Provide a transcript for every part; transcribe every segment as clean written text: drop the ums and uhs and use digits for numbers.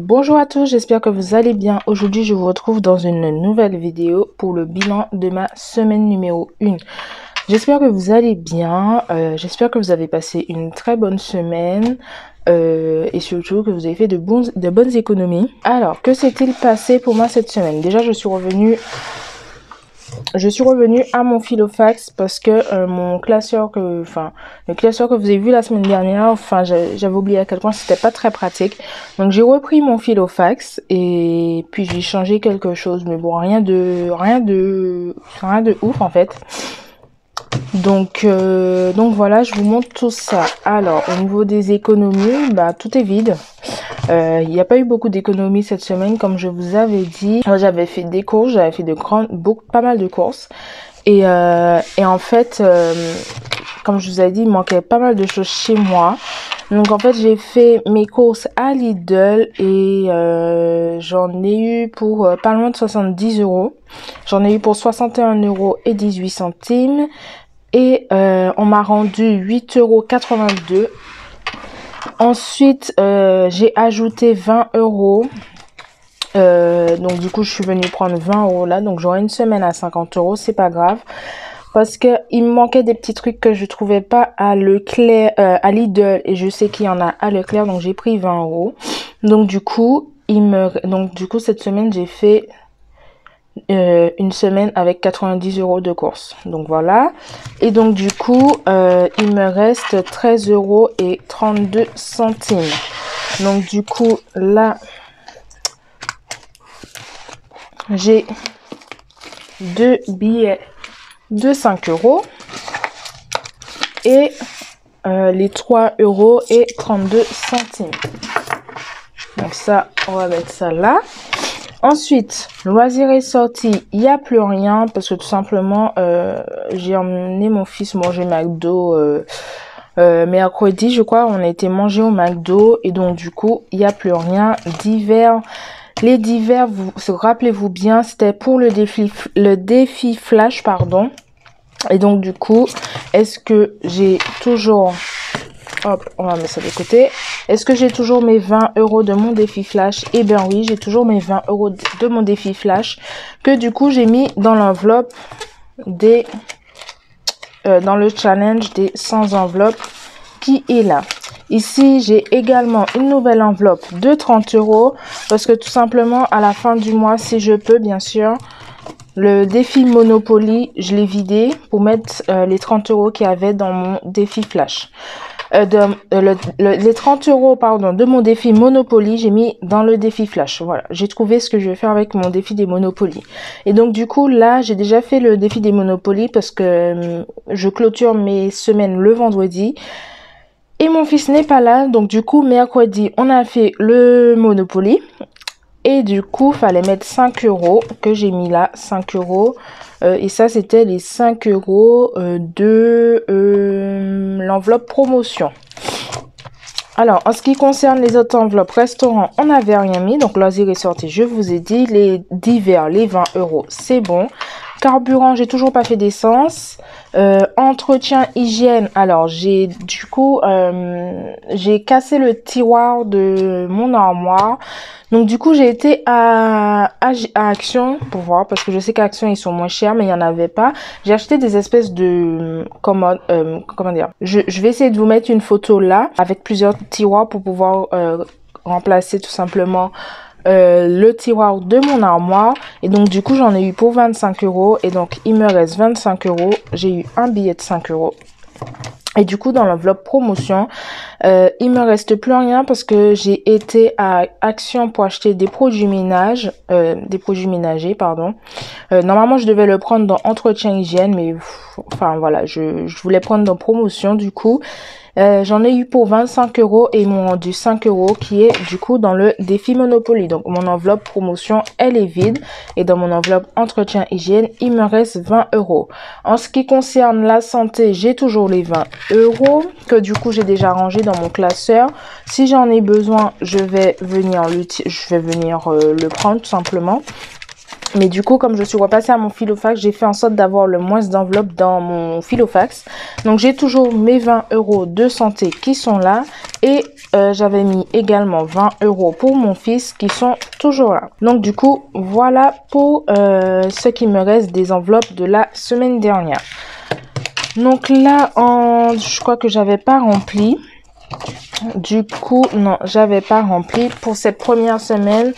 Bonjour à tous, j'espère que vous allez bien. Aujourd'hui, je vous retrouve dans une nouvelle vidéo pour le bilan de ma semaine numéro 1. J'espère que vous allez bien, j'espère que vous avez passé une très bonne semaine et surtout que vous avez fait de bonnes économies. Alors, que s'est-il passé pour moi cette semaine? Déjà, je suis revenue à mon Filofax parce que le classeur que vous avez vu la semaine dernière, j'avais oublié à quel point c'était pas très pratique. Donc j'ai repris mon Filofax et puis j'ai changé quelque chose, mais bon, rien de ouf en fait. Donc voilà, je vous montre tout ça. Alors au niveau des économies, tout est vide. Il n'y a pas eu beaucoup d'économies cette semaine, comme je vous avais dit. Moi, j'avais fait des courses, j'avais fait pas mal de courses. Et en fait, comme je vous avais dit, il manquait pas mal de choses chez moi. Donc en fait, j'ai fait mes courses à Lidl et j'en ai eu pour pas loin de 70 €. J'en ai eu pour 61,18 € et on m'a rendu 8,82 €. Ensuite, j'ai ajouté 20 €. Donc du coup, je suis venue prendre 20 € là. Donc j'aurai une semaine à 50 €. C'est pas grave. Parce que il me manquait des petits trucs que je trouvais pas à Leclerc, à Lidl. Et je sais qu'il y en a à Leclerc. Donc j'ai pris 20 €. Donc du coup, cette semaine, j'ai fait une semaine avec 90 € de courses. Donc voilà. Et donc du coup, il me reste 13,32 €. Donc du coup, là, j'ai deux billets de 5 € et les 3,32 €. Donc ça, on va mettre ça là. Ensuite, loisirs et sorties, il n'y a plus rien parce que tout simplement, j'ai emmené mon fils manger McDo mercredi, je crois. On a été manger au McDo et donc du coup, il n'y a plus rien. Divers, les divers, rappelez-vous bien, c'était pour le défi flash, pardon. Et donc du coup, est-ce que j'ai toujours... Hop, on va mettre ça de côté. Est-ce que j'ai toujours mes 20 € de mon défi flash? Eh bien oui, j'ai toujours mes 20 € de mon défi flash que du coup j'ai mis dans l'enveloppe des... dans le challenge des 100 enveloppes qui est là. Ici, j'ai également une nouvelle enveloppe de 30 € parce que tout simplement, à la fin du mois, si je peux, bien sûr, le défi Monopoly, je l'ai vidé pour mettre les 30 € qu'il y avait dans mon défi flash. Les 30 € pardon de mon défi Monopoly, j'ai mis dans le défi flash. Voilà, j'ai trouvé ce que je vais faire avec mon défi des Monopoly. Et donc du coup là, j'ai déjà fait le défi des Monopoly parce que je clôture mes semaines le vendredi. Et mon fils n'est pas là, donc du coup mercredi, on a fait le Monopoly. Et du coup, fallait mettre 5 € que j'ai mis là, 5 €. Et ça, c'était les 5 € de l'enveloppe promotion. Alors, en ce qui concerne les autres enveloppes restaurant, on n'avait rien mis. Donc, loisirs et sorties, je vous ai dit. Les divers, les 20 €, c'est bon. Carburant, j'ai toujours pas fait d'essence. Entretien, hygiène. Alors, j'ai cassé le tiroir de mon armoire. Donc, du coup, j'ai été à Action pour voir parce que je sais qu'à Action, ils sont moins chers, mais il n'y en avait pas. J'ai acheté des espèces de... comment dire? Je vais essayer de vous mettre une photo là avec plusieurs tiroirs pour pouvoir remplacer tout simplement le tiroir de mon armoire. Et donc du coup j'en ai eu pour 25 € et donc il me reste 25 €. J'ai eu un billet de 5 € et du coup dans l'enveloppe promotion il me reste plus rien parce que j'ai été à Action pour acheter des produits ménagers pardon. Normalement je devais le prendre dans entretien hygiène, mais enfin voilà, je voulais prendre dans promotion. Du coup j'en ai eu pour 25 € et ils m'ont rendu 5 € qui est du coup dans le défi Monopoly. Donc mon enveloppe promotion, elle est vide et dans mon enveloppe entretien hygiène, il me reste 20 €. En ce qui concerne la santé, j'ai toujours les 20 € que du coup j'ai déjà rangé dans mon classeur. Si j'en ai besoin, je vais venir le prendre tout simplement. Mais du coup, comme je suis repassée à mon filofax, j'ai fait en sorte d'avoir le moins d'enveloppes dans mon filofax. Donc, j'ai toujours mes 20 € de santé qui sont là. Et j'avais mis également 20 € pour mon fils qui sont toujours là. Donc, du coup, voilà pour ce qui me reste des enveloppes de la semaine dernière. Donc là, je crois que j'avais pas rempli. Du coup, non, j'avais pas rempli. Pour cette première semaine,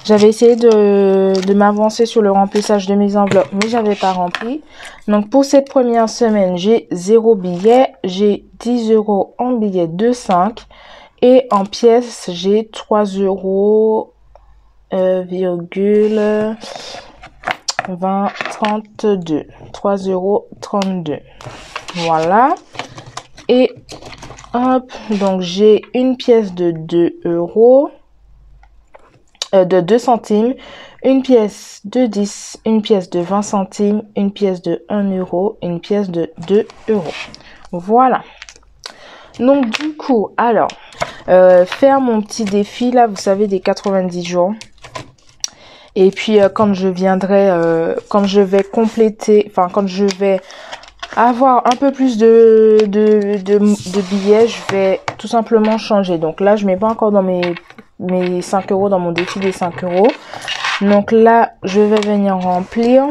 j'avais essayé de m'avancer sur le remplissage de mes enveloppes, mais j'avais pas rempli. Donc, pour cette première semaine, j'ai 0 billet. J'ai 10 € en billet de 5. Et en pièces, j'ai 3 €, 32. 3,32 €. Voilà. Et hop, donc j'ai une pièce de 2 €. De 2 centimes, une pièce de 10, une pièce de 20 centimes, une pièce de 1 €, une pièce de 2 €. Voilà. Donc du coup, alors, faire mon petit défi là, vous savez, des 90 jours. Et puis quand je viendrai, quand je vais compléter, enfin quand je vais avoir un peu plus de billets, je vais tout simplement changer. Donc là, je mets pas encore dans mes 5 € dans mon défi des 5 €. Donc là, je vais venir remplir.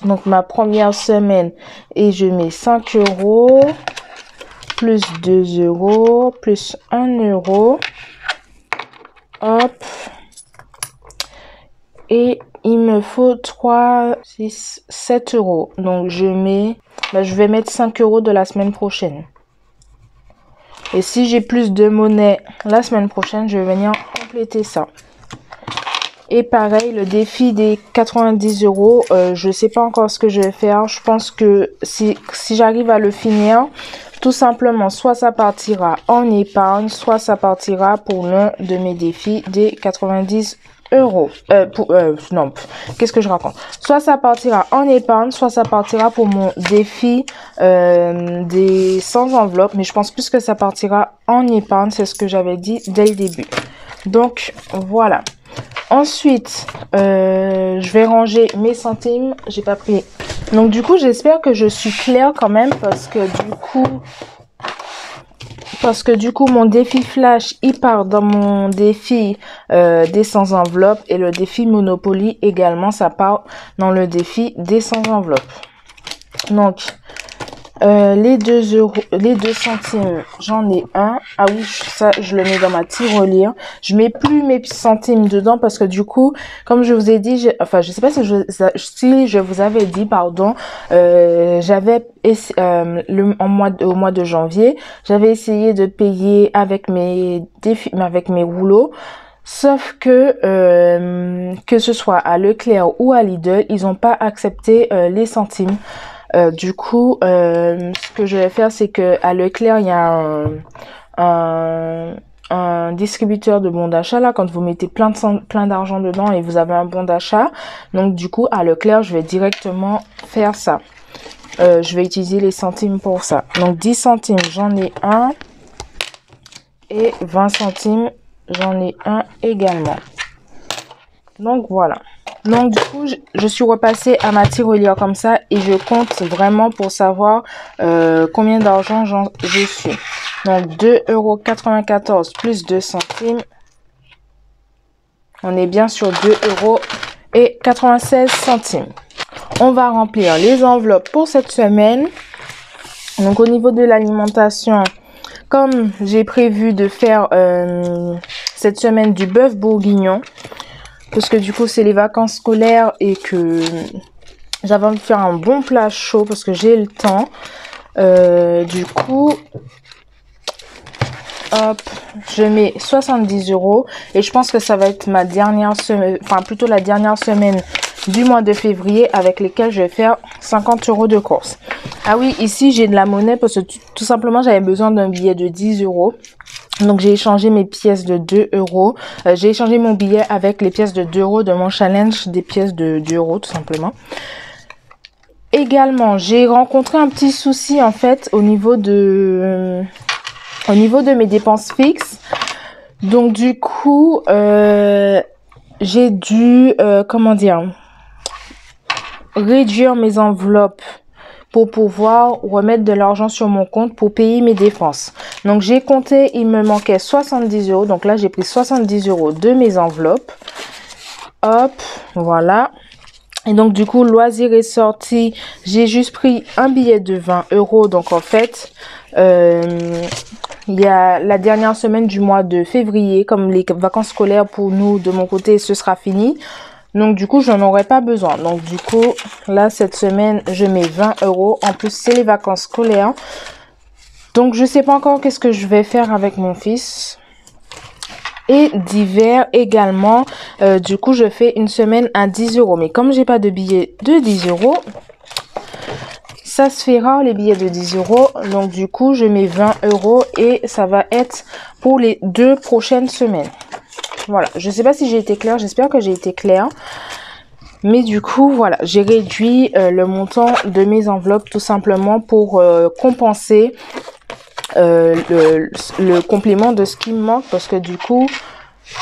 Donc ma première semaine et je mets 5 € plus 2 € plus 1 €. Hop. Et il me faut 3, 6, 7 €. Donc je vais mettre 5 € de la semaine prochaine. Et si j'ai plus de monnaie la semaine prochaine, je vais venir compléter ça. Et pareil, le défi des 90 €, je sais pas encore ce que je vais faire. Je pense que si j'arrive à le finir, tout simplement, soit ça partira en épargne, soit ça partira pour l'un de mes défis des 90 €. Non, qu'est-ce que je raconte? Soit ça partira en épargne, soit ça partira pour mon défi des 100 enveloppes. Mais je pense plus que ça partira en épargne, c'est ce que j'avais dit dès le début. Donc, voilà. Ensuite, je vais ranger mes centimes. J'ai pas pris. Donc, du coup, j'espère que je suis claire quand même parce que du coup, mon défi flash, il part dans mon défi des 100 enveloppes et le défi Monopoly également, ça part dans le défi des 100 enveloppes. Donc, les 2 centimes, j'en ai un. Ah oui, ça, je le mets dans ma tirelire. Je mets plus mes centimes dedans parce que du coup, comme je vous ai dit, je sais pas si je vous avais dit, pardon, j'avais au mois de janvier, j'avais essayé de payer avec mes rouleaux. Sauf que ce soit à Leclerc ou à Lidl, ils n'ont pas accepté les centimes. Du coup, ce que je vais faire, c'est que à Leclerc, il y a un distributeur de bons d'achat là, quand vous mettez plein d'argent dedans et vous avez un bon d'achat. Donc du coup, à Leclerc, je vais directement faire ça. Je vais utiliser les centimes pour ça. Donc 10 centimes, j'en ai un. Et 20 centimes, j'en ai un également. Donc voilà. Donc du coup, je suis repassée à ma tirelire comme ça et je compte vraiment pour savoir combien d'argent je suis. Donc 2,94 € plus 2 centimes. On est bien sur 2,96 €. On va remplir les enveloppes pour cette semaine. Donc au niveau de l'alimentation, comme j'ai prévu de faire cette semaine du bœuf bourguignon, parce que du coup c'est les vacances scolaires et que j'avais envie de faire un bon plat chaud parce que j'ai le temps. Du coup, hop, je mets 70 € et je pense que ça va être ma dernière semaine, enfin plutôt la dernière semaine du mois de février avec lesquelles je vais faire 50 € de course. Ah oui, ici j'ai de la monnaie parce que tout simplement j'avais besoin d'un billet de 10 €. Donc j'ai échangé mes pièces de 2 €. J'ai échangé mon billet avec les pièces de 2 € de mon challenge des pièces de 2 € tout simplement. Également, j'ai rencontré un petit souci en fait au niveau de mes dépenses fixes. Donc du coup, j'ai dû, comment dire, réduire mes enveloppes pour pouvoir remettre de l'argent sur mon compte pour payer mes dépenses. Donc, j'ai compté, il me manquait 70 euros. Donc là, j'ai pris 70 euros de mes enveloppes. Hop, voilà. Et donc, du coup, loisirs et sorties, j'ai juste pris un billet de 20 euros. Donc, en fait, il y a la dernière semaine du mois de février, comme les vacances scolaires pour nous, de mon côté, ce sera fini. Donc, du coup, je n'en aurai pas besoin. Donc, du coup, là, cette semaine, je mets 20 euros. En plus, c'est les vacances scolaires. Donc, je sais pas encore qu'est-ce que je vais faire avec mon fils. Et d'hiver également, du coup, je fais une semaine à 10 euros. Mais comme j'ai pas de billets de 10 euros, ça se fait rare les billets de 10 euros. Donc, du coup, je mets 20 euros et ça va être pour les 2 prochaines semaines. Voilà, je sais pas si j'ai été claire, j'espère que j'ai été claire. Mais du coup, voilà, j'ai réduit le montant de mes enveloppes tout simplement pour compenser le complément de ce qui me manque. Parce que du coup,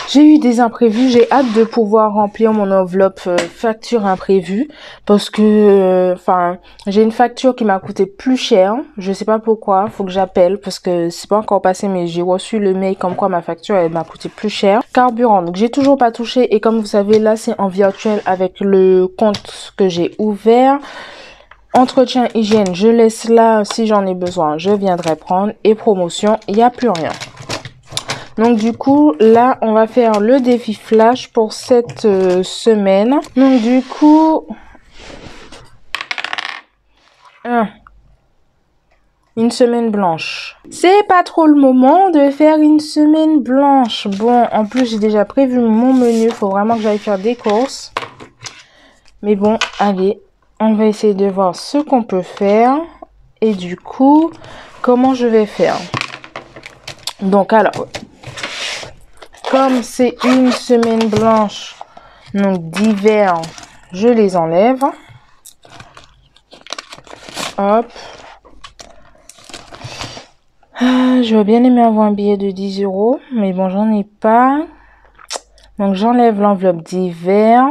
j'ai eu des imprévus. J'ai hâte de pouvoir remplir mon enveloppe facture imprévue. Parce que, enfin, j'ai une facture qui m'a coûté plus cher. Je sais pas pourquoi. Faut que j'appelle parce que c'est pas encore passé. Mais j'ai reçu le mail comme quoi ma facture, elle m'a coûté plus cher. Carburant. Donc, j'ai toujours pas touché. Et comme vous savez, là, c'est en virtuel avec le compte que j'ai ouvert. Entretien hygiène, je laisse là. Si j'en ai besoin, je viendrai prendre. Et promotion, il n'y a plus rien. Donc du coup, là, on va faire le défi flash pour cette semaine. Donc du coup, une semaine blanche. C'est pas trop le moment de faire une semaine blanche. Bon, en plus, j'ai déjà prévu mon menu. Faut vraiment que j'aille faire des courses. Mais bon, allez, on va essayer de voir ce qu'on peut faire. Et du coup, comment je vais faire. Donc alors... Comme c'est une semaine blanche, donc d'hiver, je les enlève. Hop. J'aurais bien aimé avoir un billet de 10 euros, mais bon, j'en ai pas. Donc, j'enlève l'enveloppe d'hiver.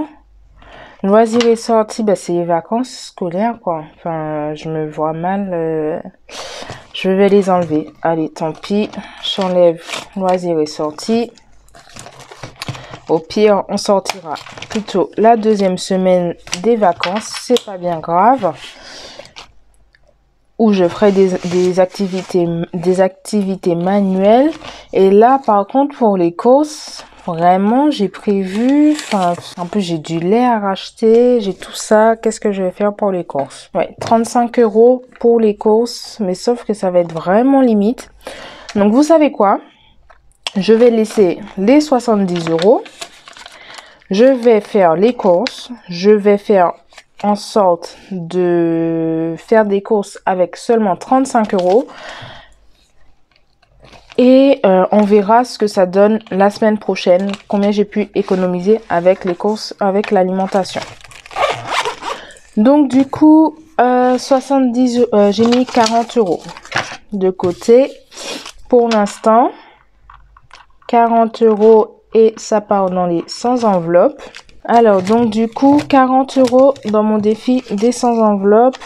Loisirs et sorties, bah, c'est les vacances scolaires, quoi. Enfin, je me vois mal. Je vais les enlever. Allez, tant pis. J'enlève loisirs et sorties. Au pire, on sortira plutôt la deuxième semaine des vacances. C'est pas bien grave. Où je ferai des activités manuelles. Et là, par contre, pour les courses, vraiment, j'ai prévu... Enfin, en plus, j'ai du lait à racheter. J'ai tout ça. Qu'est-ce que je vais faire pour les courses? Ouais, 35 euros pour les courses. Mais sauf que ça va être vraiment limite. Donc, vous savez quoi? Je vais laisser les 70 euros. Je vais faire les courses. Je vais faire en sorte de faire des courses avec seulement 35 euros. Et on verra ce que ça donne la semaine prochaine. Combien j'ai pu économiser avec les courses, avec l'alimentation. Donc du coup, 70, j'ai mis 40 euros de côté pour l'instant. 40 euros et ça part dans les 100 enveloppes. Alors, donc du coup, 40 euros dans mon défi des 100 enveloppes.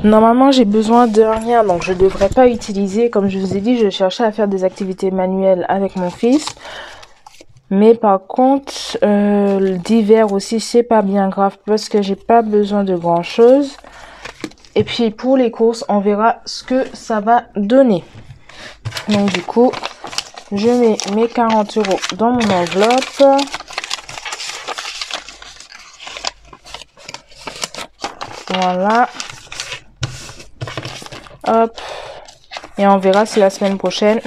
Normalement, j'ai besoin de rien, donc je ne devrais pas utiliser. Comme je vous ai dit, je cherchais à faire des activités manuelles avec mon fils. Mais par contre, d'hiver aussi, c'est pas bien grave parce que j'ai pas besoin de grand chose. Et puis pour les courses, on verra ce que ça va donner. Donc du coup, je mets mes 40 euros dans mon enveloppe. Voilà. Hop. Et on verra si la semaine prochaine,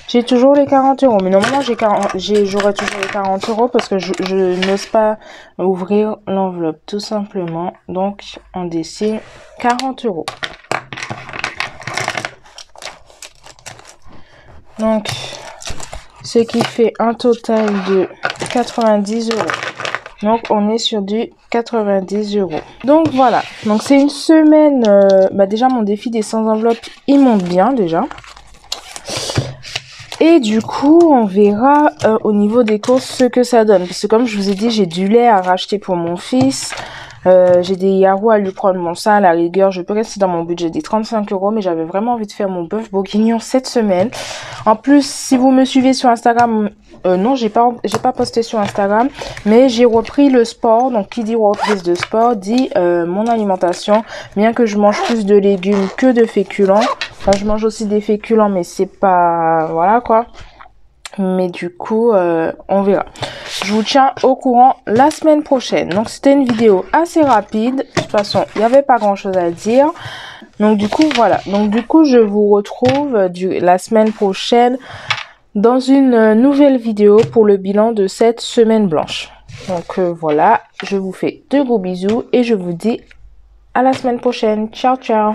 j'ai toujours les 40 euros. Mais normalement, j'aurai toujours les 40 euros parce que je n'ose pas ouvrir l'enveloppe tout simplement. Donc, on dessine 40 euros. Donc, ce qui fait un total de 90 euros. Donc, on est sur du 90 euros. Donc, voilà. Donc, c'est une semaine... déjà, mon défi des 100 enveloppes, il monte bien, déjà. Et du coup, on verra au niveau des courses ce que ça donne. Parce que comme je vous ai dit, j'ai du lait à racheter pour mon fils. J'ai des yarrows à lui prendre. Bon, ça, à la rigueur, je peux rester dans mon budget des 35 €. Mais j'avais vraiment envie de faire mon bœuf bourguignon cette semaine. En plus, si vous me suivez sur Instagram... non, j'ai pas posté sur Instagram. Mais j'ai repris le sport. Donc, qui dit reprise de sport dit mon alimentation. Bien que je mange plus de légumes que de féculents. Enfin, je mange aussi des féculents, mais c'est pas... Voilà, quoi. Mais du coup, on verra. Je vous tiens au courant la semaine prochaine. Donc, c'était une vidéo assez rapide. De toute façon, il n'y avait pas grand-chose à dire. Donc, du coup, voilà. Donc, du coup, je vous retrouve la semaine prochaine dans une nouvelle vidéo pour le bilan de cette semaine blanche. Donc, voilà. Je vous fais de gros bisous et je vous dis à la semaine prochaine. Ciao, ciao.